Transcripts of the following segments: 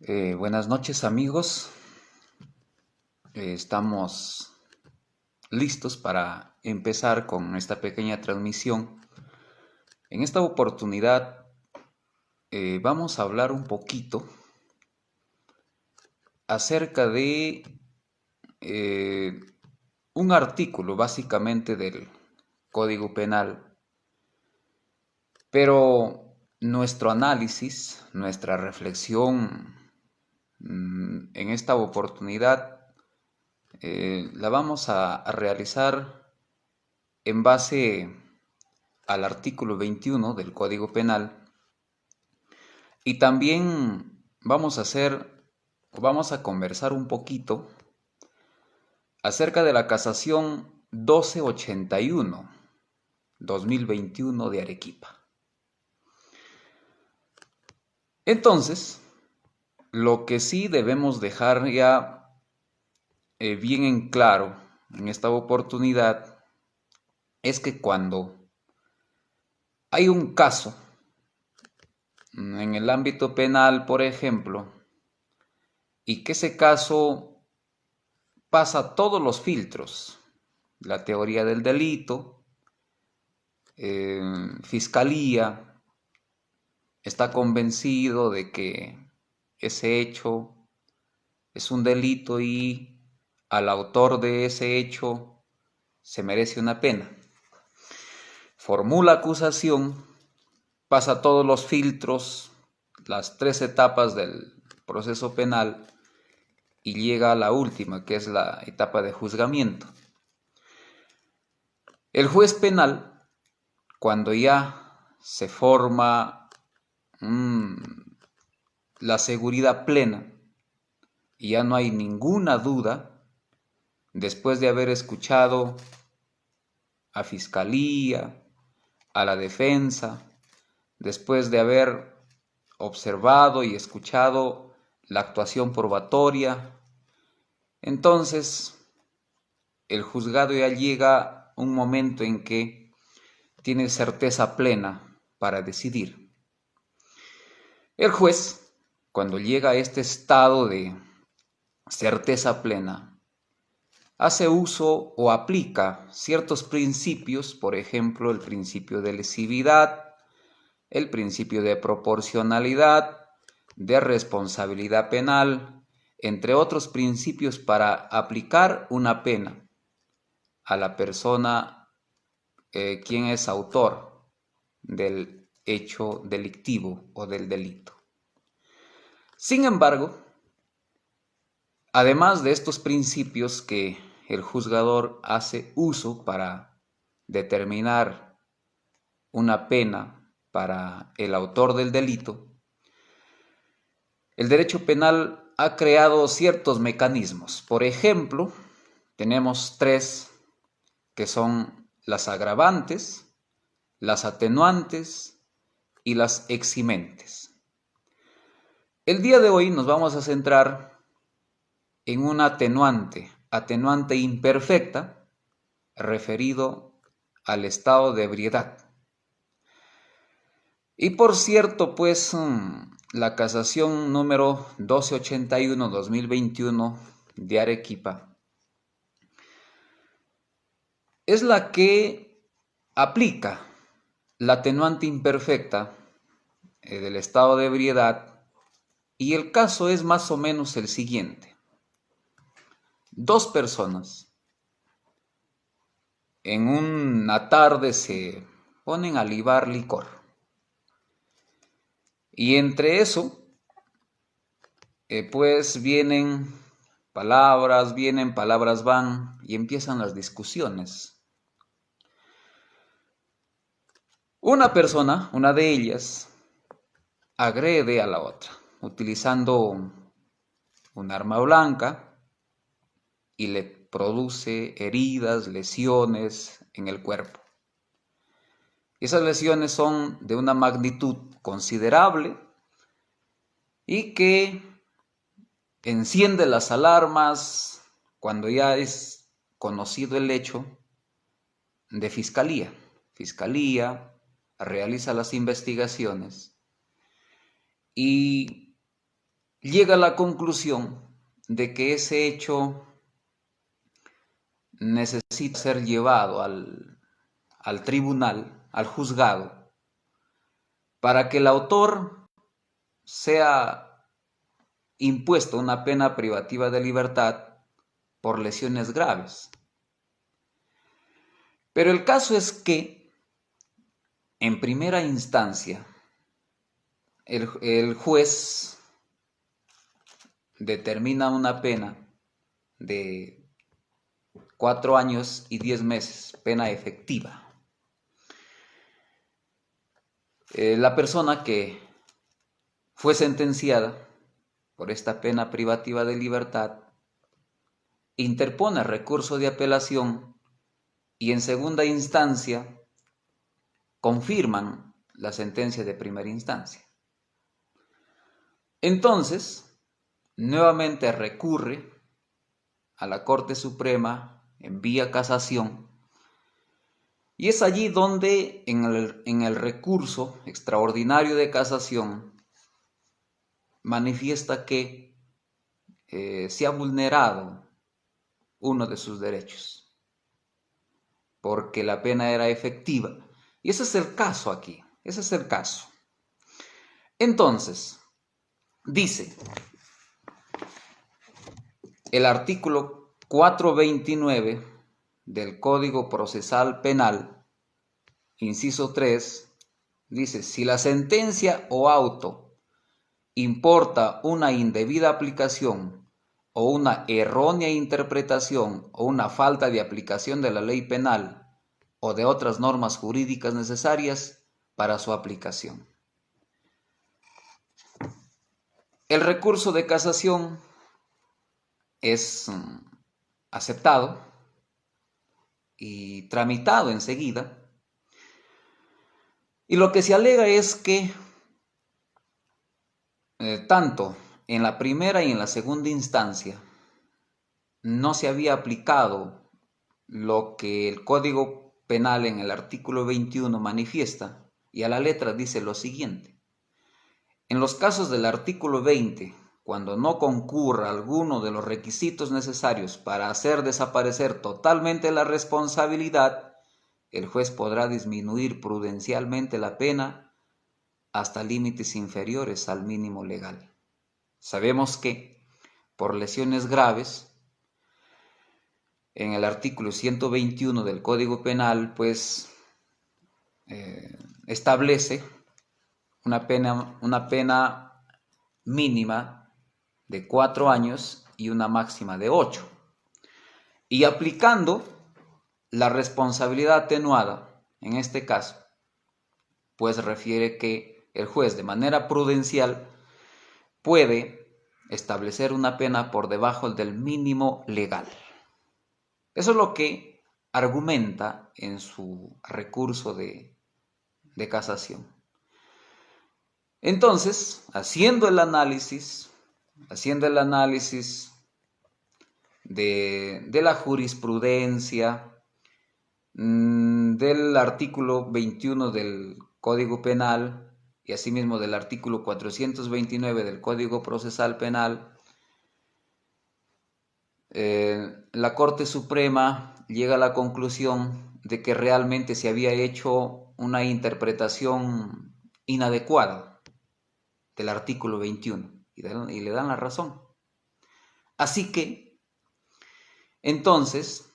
Buenas noches amigos. Estamos listos para empezar con esta pequeña transmisión. En esta oportunidad vamos a hablar un poquito acerca de eh, un artículo básicamente del Código Penal, pero nuestro análisis, nuestra reflexión en esta oportunidad la vamos a realizar en base al artículo 21 del Código Penal, y también vamos a conversar un poquito acerca de la casación 1281-2021 de Arequipa. Entonces, lo que sí debemos dejar ya bien en claro en esta oportunidad es que cuando hay un caso en el ámbito penal, por ejemplo, y que ese caso pasa todos los filtros, la teoría del delito, fiscalía está convencido de que ese hecho es un delito y al autor de ese hecho se merece una pena. Formula acusación, pasa todos los filtros, las 3 etapas del proceso penal y llega a la última, que es la etapa de juzgamiento. El juez penal, cuando ya se forma la seguridad plena y ya no hay ninguna duda, después de haber escuchado a fiscalía, a la defensa, después de haber observado y escuchado la actuación probatoria, entonces el juzgado ya llega un momento en que tiene certeza plena para decidir. El juez, cuando llega a este estado de certeza plena, hace uso o aplica ciertos principios, por ejemplo, el principio de lesividad, el principio de proporcionalidad, de responsabilidad penal, entre otros principios para aplicar una pena a la persona quien es autor del hecho delictivo o del delito. Sin embargo, además de estos principios que el juzgador hace uso para determinar una pena para el autor del delito, el derecho penal ha creado ciertos mecanismos. Por ejemplo, tenemos 3 que son las agravantes, las atenuantes y las eximentes. El día de hoy nos vamos a centrar en una atenuante imperfecta, referido al estado de ebriedad. Y por cierto, pues la casación número 1281-2021 de Arequipa es la que aplica la atenuante imperfecta del estado de ebriedad, y el caso es más o menos el siguiente. 2 personas en una tarde se ponen a libar licor. Y entre eso, pues vienen palabras van y empiezan las discusiones. Una persona, una de ellas, agrede a la otra utilizando un arma blanca y le produce heridas, lesiones en el cuerpo. Esas lesiones son de una magnitud considerable y que enciende las alarmas cuando ya es conocido el hecho de fiscalía. Fiscalía realiza las investigaciones y llega a la conclusión de que ese hecho necesita ser llevado al tribunal, al juzgado, para que el autor sea impuesto una pena privativa de libertad por lesiones graves. Pero el caso es que, en primera instancia, el juez determina una pena de 4 años y 10 meses, pena efectiva. La persona que fue sentenciada por esta pena privativa de libertad interpone recurso de apelación y en segunda instancia confirman la sentencia de primera instancia. Entonces, nuevamente recurre a la Corte Suprema en vía casación y es allí donde en el recurso extraordinario de casación manifiesta que se ha vulnerado uno de sus derechos, porque la pena era efectiva. Y ese es el caso aquí, ese es el caso. Entonces, dice el artículo 429 del Código Procesal Penal, inciso 3, dice: si la sentencia o auto importa una indebida aplicación o una errónea interpretación o una falta de aplicación de la ley penal o de otras normas jurídicas necesarias para su aplicación. El recurso de casación es aceptado y tramitado enseguida, y lo que se alega es que tanto en la primera y en la segunda instancia no se había aplicado lo que el Código Penal en el artículo 21 manifiesta, y a la letra dice lo siguiente: en los casos del artículo 20, cuando no concurra alguno de los requisitos necesarios para hacer desaparecer totalmente la responsabilidad, el juez podrá disminuir prudencialmente la pena hasta límites inferiores al mínimo legal. Sabemos que por lesiones graves, en el artículo 121 del Código Penal, pues establece una pena mínima de 4 años y una máxima de 8. Y aplicando la responsabilidad atenuada, en este caso, pues refiere que el juez de manera prudencial puede establecer una pena por debajo del mínimo legal. Eso es lo que argumenta en su recurso de casación. Entonces, haciendo el análisis de la jurisprudencia, del artículo 21 del Código Penal y asimismo del artículo 429 del Código Procesal Penal, la Corte Suprema llega a la conclusión de que realmente se había hecho una interpretación inadecuada del artículo 21 y le dan la razón. Así que, entonces,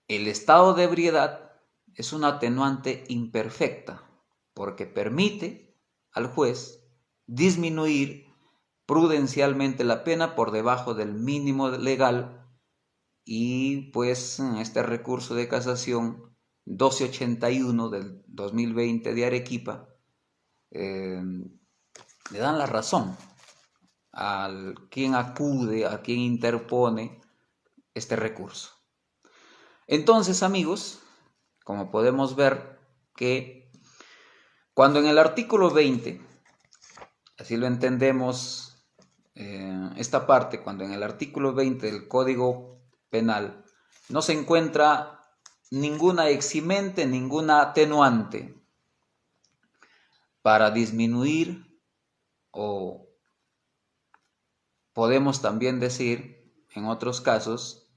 el estado de ebriedad es una atenuante imperfecta porque permite al juez disminuir prudencialmente la pena por debajo del mínimo legal, y pues este recurso de casación 1281 del 2020 de Arequipa le dan la razón al quien acude, a quien interpone este recurso. Entonces, amigos, como podemos ver que cuando en el artículo 20, así lo entendemos, esta parte, cuando en el artículo 20 del Código Penal no se encuentra ninguna eximente, ninguna atenuante para disminuir o podemos también decir, en otros casos,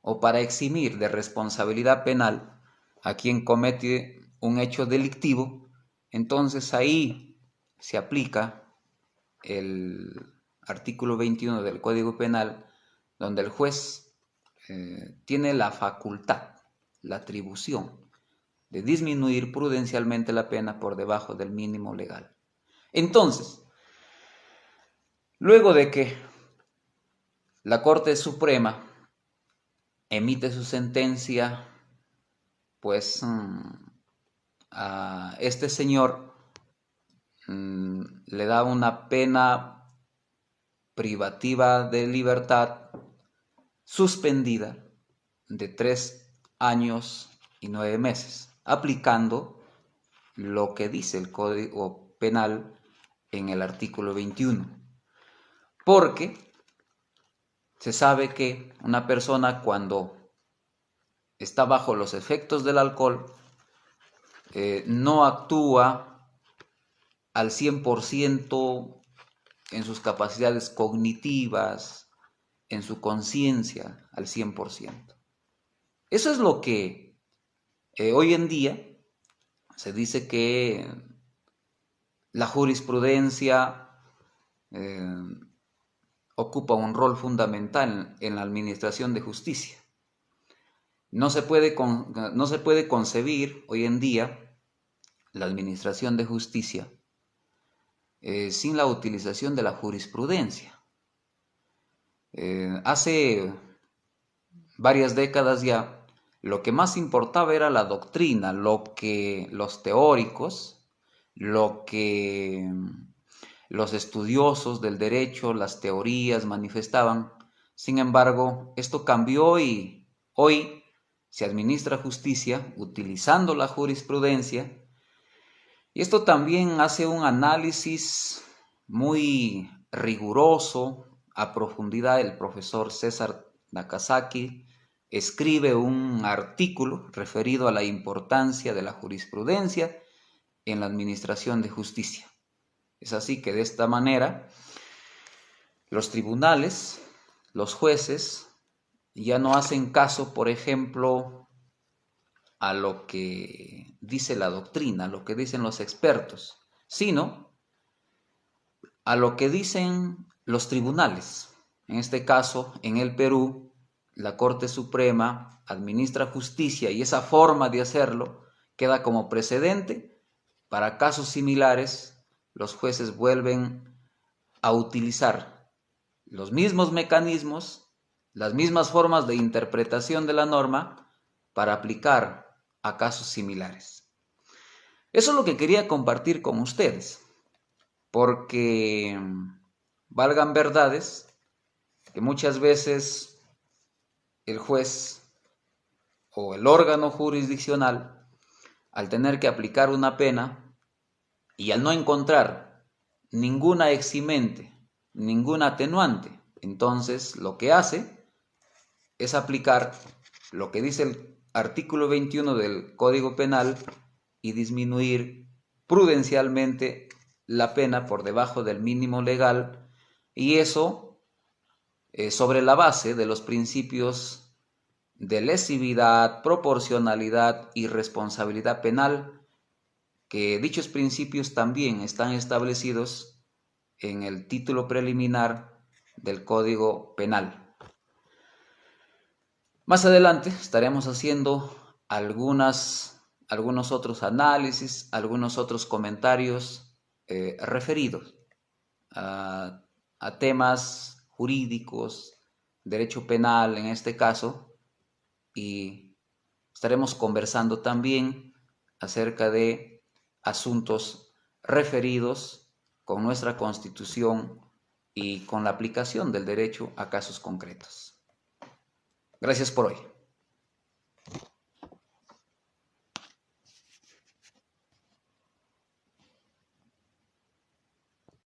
o para eximir de responsabilidad penal a quien comete un hecho delictivo, entonces ahí se aplica el artículo 21 del Código Penal, donde el juez tiene la facultad, la atribución de disminuir prudencialmente la pena por debajo del mínimo legal. Entonces, luego de que la Corte Suprema emite su sentencia, pues a este señor le da una pena privativa de libertad suspendida de 3 años y 9 meses, aplicando lo que dice el Código Penal en el artículo 21. Porque se sabe que una persona cuando está bajo los efectos del alcohol no actúa al 100% en sus capacidades cognitivas, en su conciencia al 100%. Eso es lo que hoy en día se dice que la jurisprudencia ocupa un rol fundamental en la administración de justicia. No se puede concebir hoy en día la administración de justicia sin la utilización de la jurisprudencia. Hace varias décadas ya, lo que más importaba era la doctrina, lo que los teóricos, lo que los estudiosos del derecho, las teorías manifestaban. Sin embargo, esto cambió y hoy se administra justicia utilizando la jurisprudencia. Y esto también hace un análisis muy riguroso, a profundidad. El profesor César Nakazaki escribe un artículo referido a la importancia de la jurisprudencia en la administración de justicia. Es así que de esta manera los tribunales, los jueces, ya no hacen caso, por ejemplo, a lo que dice la doctrina, a lo que dicen los expertos, sino a lo que dicen los tribunales. En este caso, en el Perú, la Corte Suprema administra justicia y esa forma de hacerlo queda como precedente. Para casos similares, los jueces vuelven a utilizar los mismos mecanismos, las mismas formas de interpretación de la norma para aplicar a casos similares. Eso es lo que quería compartir con ustedes, porque valgan verdades que muchas veces el juez o el órgano jurisdiccional, al tener que aplicar una pena y al no encontrar ninguna eximente, ningún atenuante, entonces lo que hace es aplicar lo que dice el artículo 21 del Código Penal y disminuir prudencialmente la pena por debajo del mínimo legal, y eso sobre la base de los principios de lesividad, proporcionalidad y responsabilidad penal, que dichos principios también están establecidos en el título preliminar del Código Penal. Más adelante estaremos haciendo algunos otros análisis, algunos otros comentarios referidos a temas jurídicos, derecho penal en este caso, y estaremos conversando también acerca de asuntos referidos con nuestra Constitución y con la aplicación del derecho a casos concretos. Gracias por hoy.